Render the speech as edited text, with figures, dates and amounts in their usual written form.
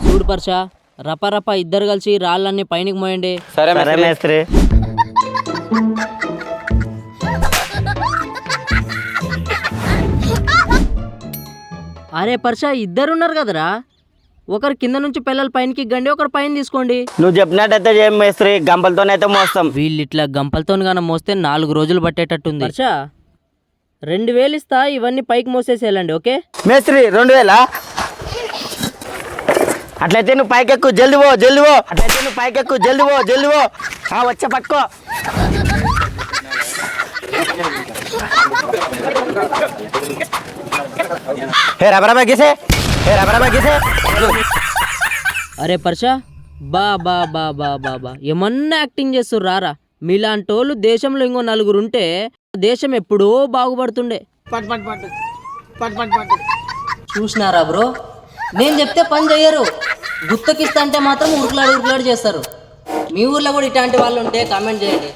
చూడు పర్ష, రప ఇద్దరు కలిసి రాళ్ళన్నీ పైనకి మోయండి. సరే మేస్త్రి. అరే పర్ష, ఇద్దరున్నారు కదరా, ఒకరు కింద నుంచి పిల్లలు పైనకి గండి, ఒకరు పైన తీసుకోండి. నువ్వు చెప్పినట్టయితే చేయం మేస్త్రి, గంపలతోనైతే మోస్తాం. వీళ్ళు ఇట్లా గంపలతో గాన మోస్తే 4 రోజులు పట్టేటట్టుంది. పర్ష 2000 ఇస్తా, ఇవన్నీ పైకి మోసేసేయాలండి. ఓకే మేస్త్రి 2000? అట్లయితే నువ్వు పైకెక్కు, జల్ది పో. అట్లయితే నువ్వు పైకెక్కు, జల్ది పో. వచ్చే పట్టుకో. హే రబరబా గీసే. అరే పర్ష, బా బా బా బా బా బా ఏమన్నా యాక్టింగ్ చేస్తుర్రు రారా. మీలాంటి వాళ్ళు దేశంలో ఇంకో 4 ఉంటే దేశం ఎప్పుడో బాగుపడుతుండే. చూసినారా బ్రో, నేను చెప్తే పని చెయ్యరు, గుత్తకిస్తా అంటే మాత్రం ఉరుకులాడు చేస్తారు. మీ ఊర్లో కూడా ఇట్లాంటి వాళ్ళు ఉంటే కామెంట్ చేయండి.